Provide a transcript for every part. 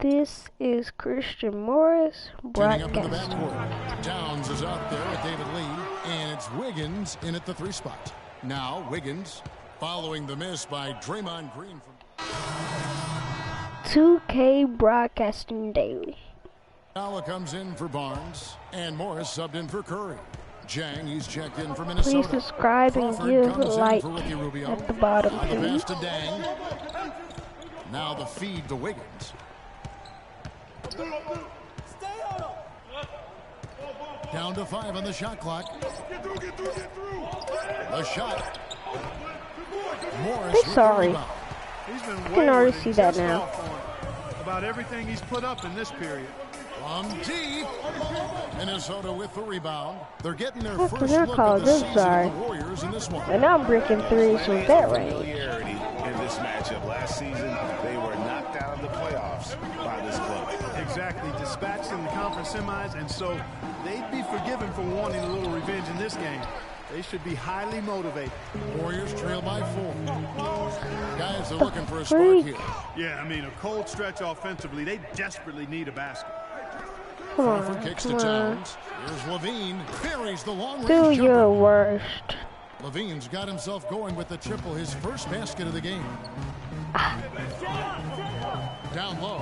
This is Christian Morris, Turning up in the broadcast. backcourt. Downs is out there with David Lee, and it's Wiggins in at the 3 spot. Now Wiggins following the miss by Draymond Green. 2K Broadcasting Daily. Allen comes in for Barnes, and Morris subbed in for Curry. Jang, he's checked in for Minnesota. Please subscribe and Crawford give a comes in like for Ricky Rubio. at the bottom, On the pass please. to Dang. Now the feed to Wiggins. Down to 5 on the shot clock. The shot. Morris. I'm sorry. He's been I can already see that just now. off on about everything he's put up in this period. From deep. Minnesota with the rebound. They're getting their How first can I look call at the this season sorry? of the Warriors in this one. And I'm breaking threes from that range. Familiarity in this matchup. Last season, they were knocked out of the playoffs by this club. Exactly, dispatched in the conference semis, and so they'd be forgiven for wanting a little revenge in this game. They should be highly motivated. Warriors trail by 4. Guys are looking for a spark here. Yeah, I mean, a cold stretch offensively. They desperately need a basket. Come Crawford on, kicks to come on. Towns. Here's Levine. Buries the long Do range your jumper. worst. Levine's got himself going with the triple, his first basket of the game. Down low.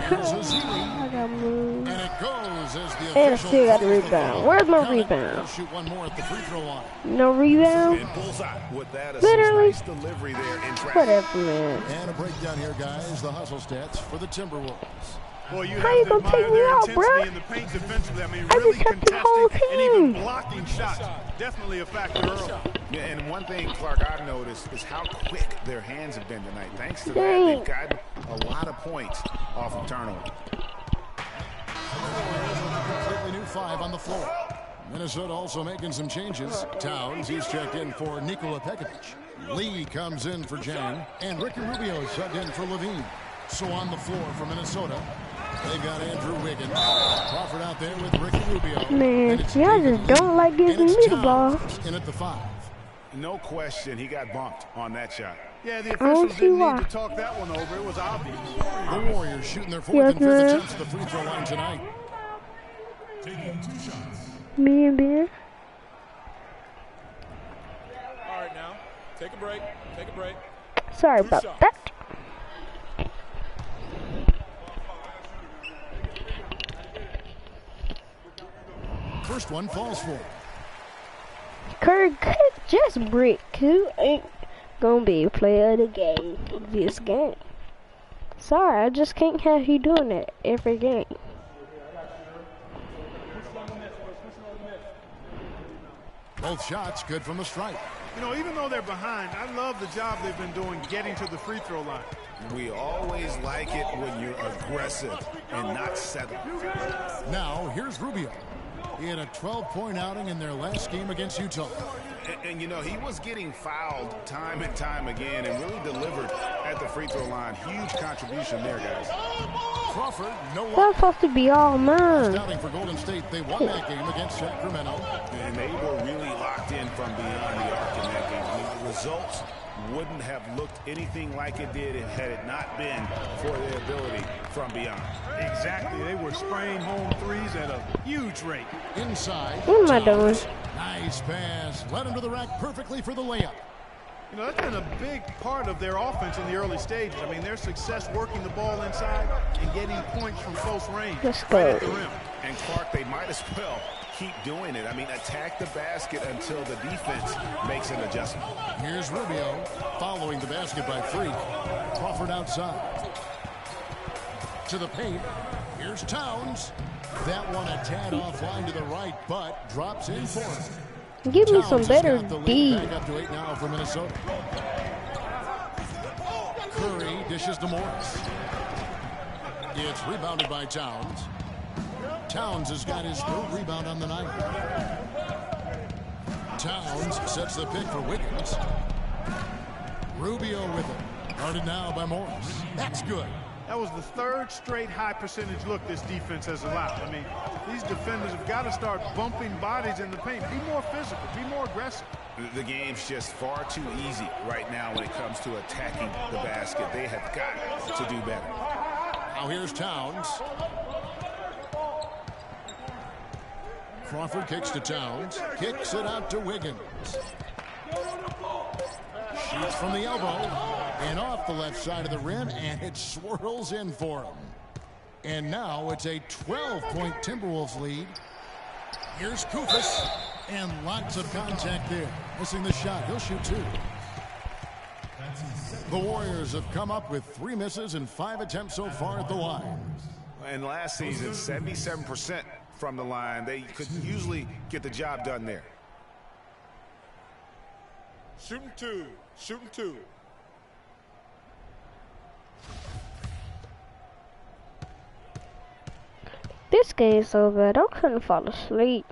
Here's Azili. I got moved. And it goes as the And official still got the calls the rebound. foul. Where's my Count it. rebound? He'll shoot one more at the free throw line. No rebound? And bullseye with that assist. Literally. Nice delivery there in traffic. Whatever, man. And a breakdown here, guys. The hustle stats for the Timberwolves. Boy, you How have you to gonna admire take me their out, intensity bruh? in the paint defensively. I mean, I really just kept the whole contesting and even team. blocking shots. Definitely a factor early. Yeah, and one thing, Clark, I've noticed is how quick their hands have been tonight. Thanks to that, Dang. they've gotten a lot of points off of turnover. Completely new 5 on the floor. Minnesota also making some changes. Towns, he's checked in for Nikola Pekovic. Lee comes in for Jang, and Ricky Rubio subbed in for Levine. So on the floor for Minnesota, they've got Andrew Wiggins. Crawford out there with Ricky Rubio. Man, And it's y'all David just Lee, don't like giving and it's me the ball. Towns in at the 5. No question, he got bumped on that shot. Yeah, the I don't officials see didn't why. need to talk that one over. It was obvious. The Warriors shooting their 4th Yes, and 5th man. attempts at the free throw line tonight. Me and Ben. All right, now, take a break. Take a break. Sorry about that. First one falls for. Curry could just brick. Who ain't gonna be a player of the game this game? Sorry, I just can't have you doing that every game. Both shots good from the stripe. You know, even though they're behind, I love the job they've been doing getting to the free throw line. We always like it when you're aggressive and not settled. Now, here's Rubio. He had a 12-point outing in their last game against Utah. And, you know, he was getting fouled time and time again and really delivered at the free throw line. Huge contribution there, guys. Crawford, no That's luck. supposed to be all mine. Outing for Golden State. They won that game against Sacramento. And they were really locked in from beyond the arc in that game. I mean, the results wouldn't have looked anything like it did had it not been for their ability from beyond. Exactly. They were spraying home threes at a huge rate. Inside. What am I doing? Nice pass. Led him to the rack perfectly for the layup. You know, that's been a big part of their offense in the early stages. I mean, their success working the ball inside and getting points from close range. Let's right go. at the rim. And Clark, they might as well keep doing it. I mean, attack the basket until the defense makes an adjustment. Here's Rubio following the basket by 3. Crawford outside. To the paint. Here's Towns. That one a tad offline to the right, but drops in for him. Give me some Towns has better got the lead D. back up to 8 now for Minnesota. Curry dishes to Morris. It's rebounded by Towns. Towns has got his 3rd rebound on the night. Towns sets the pick for Wiggins. Rubio with it. Guarded now by Morris. That's good. That was the 3rd straight high percentage look this defense has allowed. I mean, these defenders have got to start bumping bodies in the paint. Be more physical. Be more aggressive. The game's just far too easy right now when it comes to attacking the basket. They have got to do better. Now here's Towns. Crawford kicks to Towns. Kicks it out to Wiggins. Shoots from the elbow. And off the left side of the rim. And it swirls in for him. And now it's a 12-point Timberwolves lead. Here's Kufis. And lots of contact there. Missing the shot. He'll shoot 2. The Warriors have come up with 3 misses and 5 attempts so far at the line. And last season, 77% from the line. They could usually get the job done there. Shooting 2. Shooting 2. This game's so good, I couldn't fall asleep.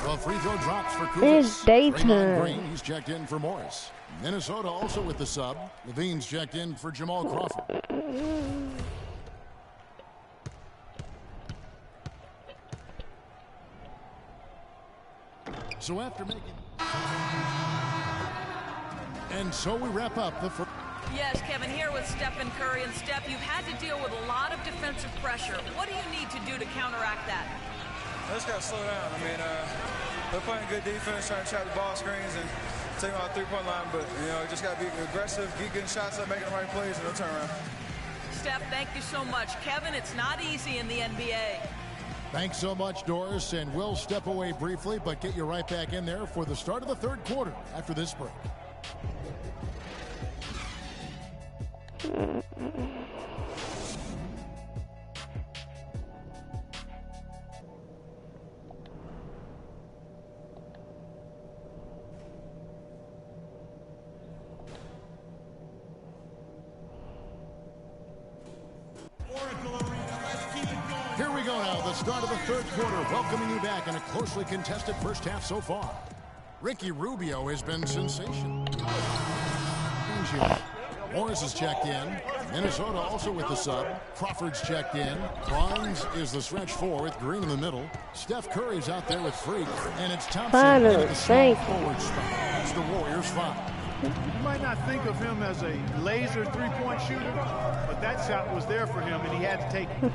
Well, free throw drops for Kufis. It's daytime. Draymond Green, he's checked in for Morris. Minnesota also with the sub. Levine's checked in for Jamal Crawford. So after making... And so we wrap up the first... Yes, Kevin, here with Stephen Curry. And Steph, you've had to deal with a lot of defensive pressure. What do you need to do to counteract that? I just got to slow down. I mean, they're playing good defense, trying to trap the ball screens and take them out the three-point line. But, you know, just got to be aggressive, keep getting shots up, making the right plays, and they'll turn around. Steph, thank you so much. Kevin, it's not easy in the NBA. Thanks so much, Doris. And we'll step away briefly, but get you right back in there for the start of the third quarter after this break. Here we go now, the start of the third quarter, welcoming you back in a closely contested first half so far. Ricky Rubio has been sensational. Morris is checked in. Minnesota also with the sub. Crawford's checked in. Barnes is the stretch 4 with Green in the middle. Steph Curry's out there with Freak. And it's Thompson in the small forward spot. That's the Warriors 5. You might not think of him as a laser three-point shooter, but that shot was there for him, and he had to take it.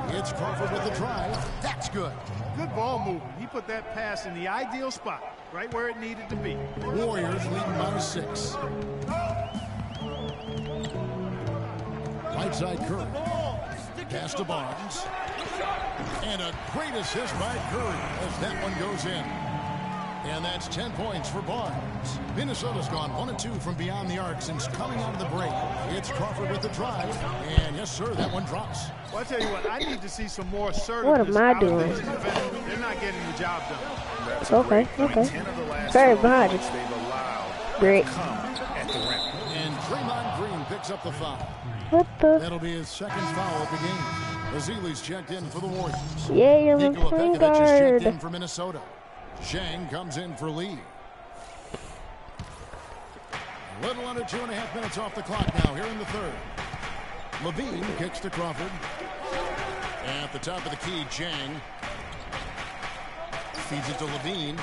It's Crawford with the drive. That's good. Good ball movement. He put that pass in the ideal spot, right where it needed to be. Warriors leading by 6. Right side Curry. Pass to Barnes. And a great assist by Curry as that one goes in. And that's 10 points for Barnes. Minnesota's gone 1 of 2 from beyond the arc since coming out of the break. It's Crawford with the drive. And yes, sir, that one drops. Well, I tell you what, I need to see some more assertiveness. What am I doing? They're not getting the job done. That's Okay. Very behind it. Great. And Draymond Green picks up the foul. What the? That'll be his second foul of the game. Azili's checked in for the Warriors. Yeah, you're my Nikola point Pekovic is checked in guard. for Minnesota. Shang comes in for Lee. A little under 2.5 minutes off the clock now here in the third. Levine kicks to Crawford. At the top of the key, Chang feeds it to Levine.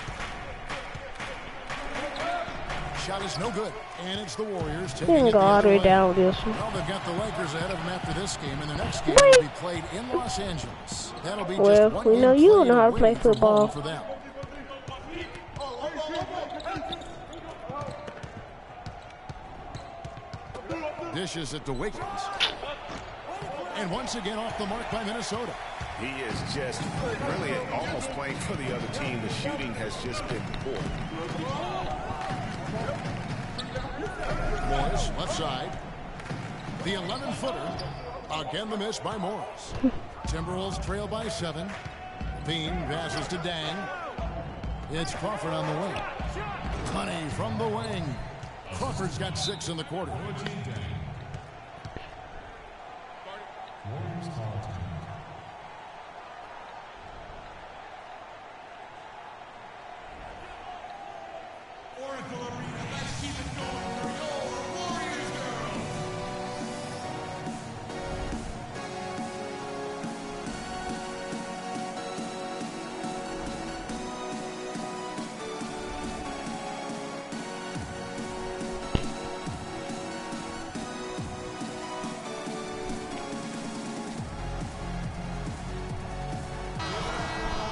Shot is no good, and it's the Warriors taking it the other way. Down this one. Well, they've got the Lakers ahead of them after this game, and the next game will be played in Los Angeles. That'll be just one we know game you played know how to away play from football. home for them. Dishes it to Wiggins. And once again off the mark by Minnesota. He is just really almost playing for the other team. The shooting has just been poor. Morris, left side. The 11-footer. Again, the miss by Morris. Timberwolves trail by 7. Bean passes to Dang. It's Crawford on the wing. Money from the wing. Crawford's got 6 in the quarter.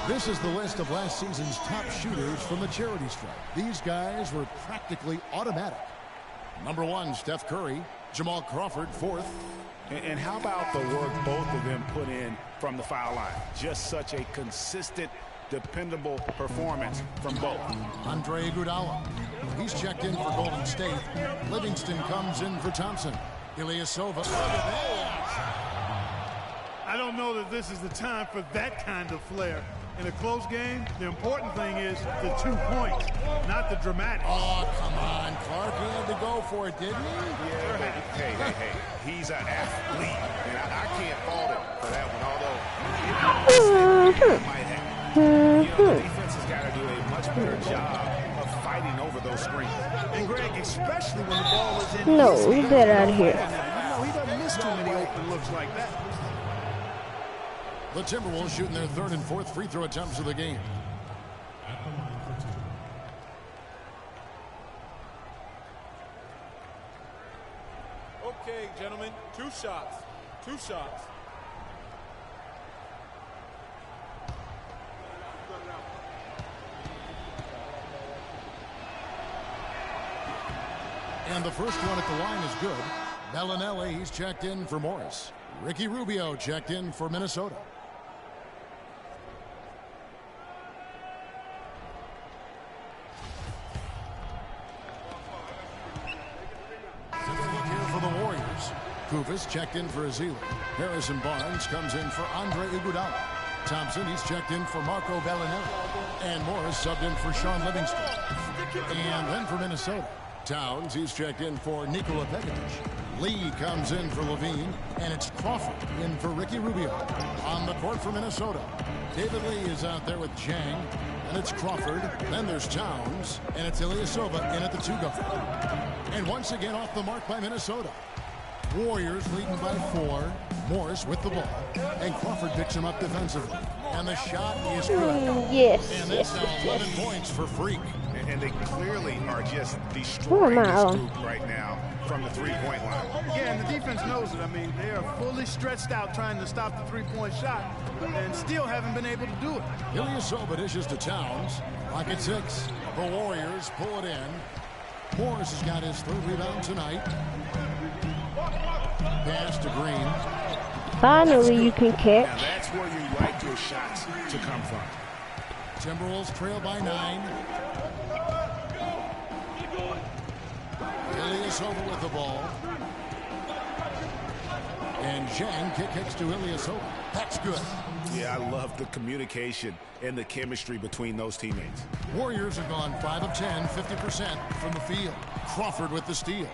This is the list of last season's top shooters from the charity stripe. These guys were practically automatic. Number 1, Steph Curry. Jamal Crawford, 4th. And how about the work both of them put in from the foul line? Just such a consistent, dependable performance from both. Andre Iguodala. He's checked in for Golden State. Livingston comes in for Thompson. Ilyasova. I don't know that this is the time for that kind of flair. In a close game, the important thing is the 2 points, not the dramatic. Oh, come on, Clark. He had to go for it, didn't he? Yeah, but hey. He's an athlete, and I can't fault him for that one, although it might happen. The defense has got to do a much better job of fighting over those screens. And Greg, especially when the ball is in. No, get out of here. He doesn't miss too many open looks like that. The Timberwolves shooting their 3rd and 4th free throw attempts of the game. Okay, gentlemen, 2 shots. 2 shots. And the first one at the line is good. Bellinelli, he's checked in for Morris. Ricky Rubio checked in for Minnesota. Look here for the Warriors. Kufis checked in for Azili. Harrison Barnes comes in for Andre Iguodala. Thompson, he's checked in for Marco Bellinelli. And Morris subbed in for Sean Livingston. And then for Minnesota, Towns, he's checked in for Nikola Pekovic. Lee comes in for Levine, and it's Crawford in for Ricky Rubio. On the court for Minnesota, David Lee is out there with Jang, and it's Crawford. Then there's Towns, and it's Ilyasova in at the 2 guard. And once again off the mark by Minnesota. Warriors leading by 4. Morris with the ball, and Crawford picks him up defensively. And the shot is good. Yes. And that's now 11 points for Freak. And they clearly are just destroying this group right now from the 3-point line. Yeah, and the defense knows it. I mean, they are fully stretched out trying to stop the 3-point shot and still haven't been able to do it. Ilyasova dishes to Towns. Clock at 6. The Warriors pull it in. Morris has got his 3rd rebound tonight. Pass to Green. Finally, you can Now catch. that's where you like your shots to come from. Timberwolves trail by 9. Ilyasova with the ball. And Zhang kicks to Ilyasova. That's good. Yeah, I love the communication and the chemistry between those teammates. Warriors have gone 5 of 10, 50% from the field. Crawford with the steal.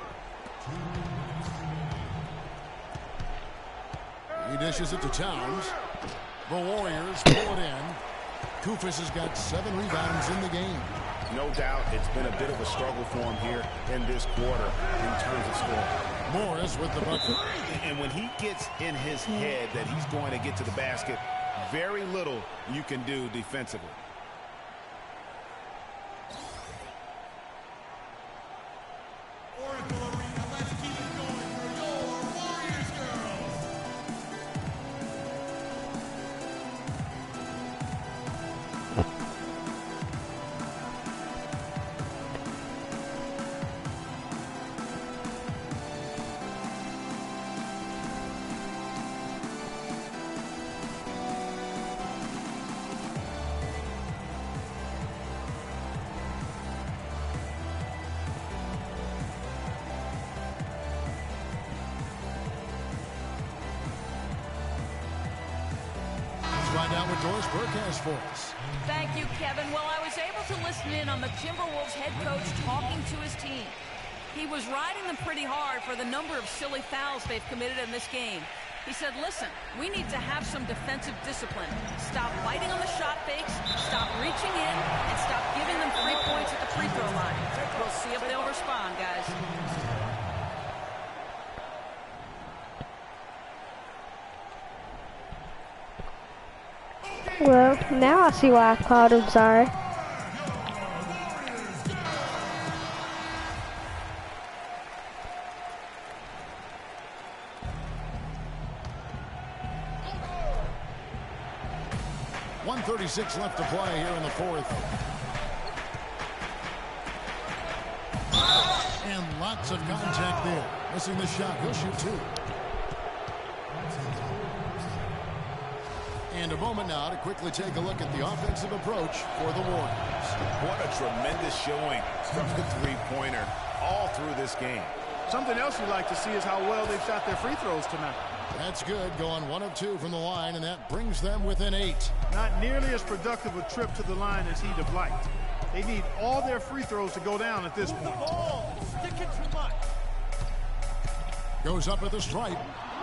He dishes it to Towns. The Warriors pull it in. Kufis has got 7 rebounds in the game. No doubt it's been a bit of a struggle for him here in this quarter in terms of scoring. Morris with the bucket. And when he gets in his head that he's going to get to the basket, very little you can do defensively. Find out what Doris Brodcast for us. Thank you, Kevin. Well, I was able to listen in on the Timberwolves head coach talking to his team. He was riding them pretty hard for the number of silly fouls they've committed in this game. He said, listen, we need to have some defensive discipline. Stop fighting on the shot fakes, stop reaching in, and stop giving them 3 points at the free throw line. We'll see if they'll respond, guys. Well, now I see why I called him sorry. 1:36 left to play here in the fourth. And lots of contact there. Missing the shot. He'll shoot two. And a moment now to quickly take a look at the offensive approach for the Warriors. What a tremendous showing from the three-pointer all through this game. Something else you'd like to see is how well they've shot their free throws tonight. That's good, going 1 of 2 from the line, and that brings them within 8. Not nearly as productive a trip to the line as he'd have liked. They need all their free throws to go down at this point. Goes up at the stripe.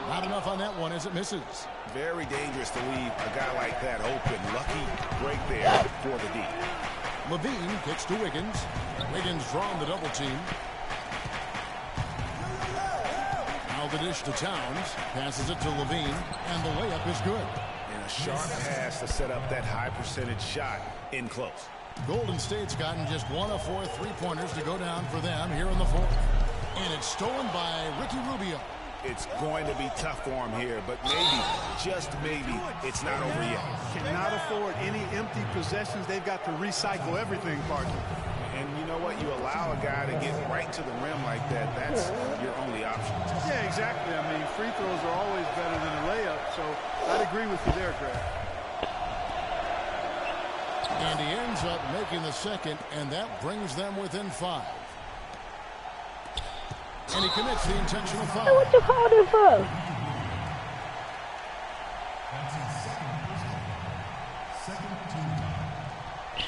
Not enough on that one as it misses. Very dangerous to leave a guy like that open. Lucky break there for the D. Levine kicks to Wiggins. Wiggins drawing the double team. Now the dish to Towns. Passes it to Levine, and the layup is good. And a sharp pass to set up that high percentage shot in close. Golden State's gotten just 1 of 4 three-pointers to go down for them here in the fourth. And it's stolen by Ricky Rubio. It's going to be tough for him here, but maybe, just maybe, it's not over yet. Cannot afford any empty possessions. They've got to recycle everything, partner. And you know what? You allow a guy to get right to the rim like that. That's your only option. Yeah, exactly. I mean, free throws are always better than a layup, so I'd agree with you there, Greg. And he ends up making the second, and that brings them within 5. And he commits the intentional foul. What you call it for?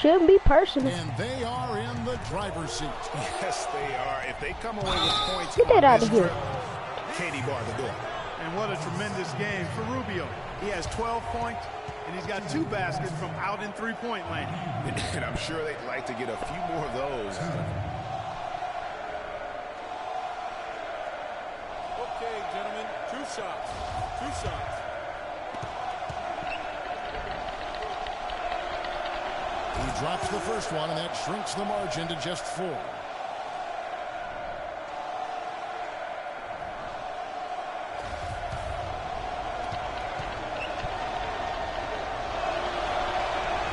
Shouldn't be personal. And they are in the driver's seat. Yes, they are. If they come away with points, Get that out of here. Katie bar the door. And what a tremendous game for Rubio. He has 12 points, and he's got 2 baskets from out in three-point land. And I'm sure they'd like to get a few more of those out of him. Okay, gentlemen, 2 shots. 2 shots. He drops the first one, and that shrinks the margin to just 4.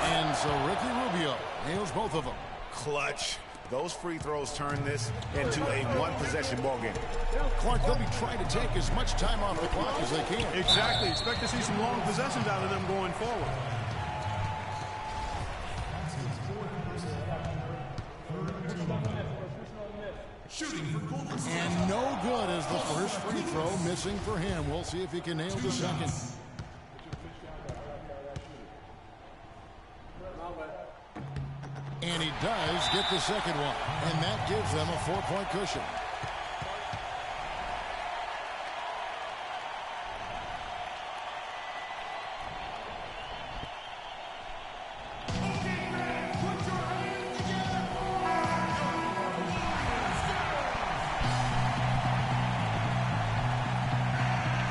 And so Ricky Rubio nails both of them. Clutch. Those free throws turn this into a one-possession ball game. Clark, they'll be trying to take as much time off the clock as they can. Exactly. Expect to see some long possessions out of them going forward. And no good as the first free throw missing for him. We'll see if he can nail the second. And he does get the second one. And that gives them a 4-point cushion.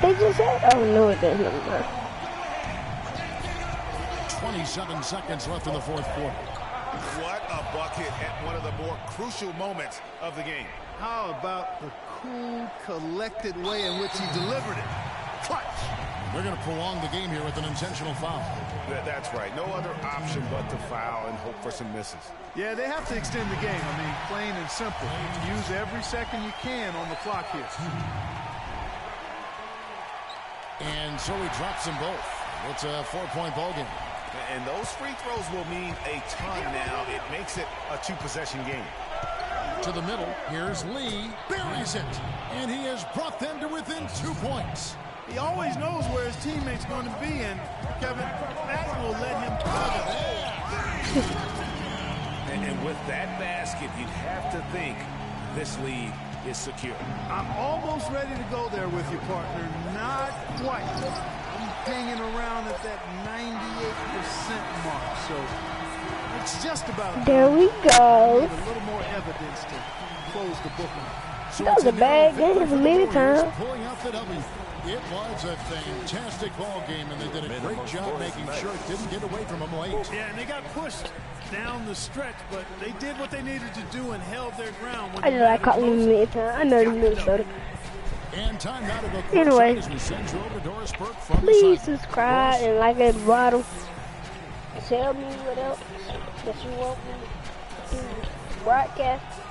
They just said, oh no, it doesn't. 27 seconds left in the fourth quarter. What a bucket at one of the more crucial moments of the game. How about the cool, collected way in which he delivered it? Clutch. They're going to prolong the game here with an intentional foul. That's right. No other option but to foul and hope for some misses. Yeah, they have to extend the game. I mean, plain and simple. Use every second you can on the clock here. And so he drops them both. It's a 4-point ball game. And those free throws will mean a ton now. It makes it a 2-possession game. To the middle, here's Lee, buries it, and he has brought them to within 2 points. He always knows where his teammate's going to be, and Kevin, that will let him plug it. And with that basket, you'd have to think this lead is secure. I'm almost ready to go there with you, partner. Not quite. I'm hanging around at that 98% mark, so it's just about There we go. a little more evidence to close the book on. So That was it's a bad narrow game for victory me for the time. Warriors, pulling out the W. It was a fantastic ball game, and they did a great job making sure it didn't get away from them late. Yeah, and they got pushed down the stretch, but they did what they needed to do and held their ground. When I just like calling him anytime. I know the Minnesota. And time now to go Anyway, as we send you over to Doris Burke from the please sideline. subscribe and like at the bottom. tell me what else that you want me to broadcast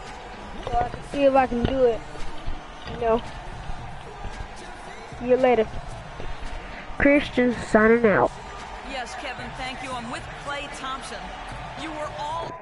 so I can see if I can do it. You know. See you later. Christian signing out. Yes, Kevin, thank you. I'm with Klay Thompson. You were all...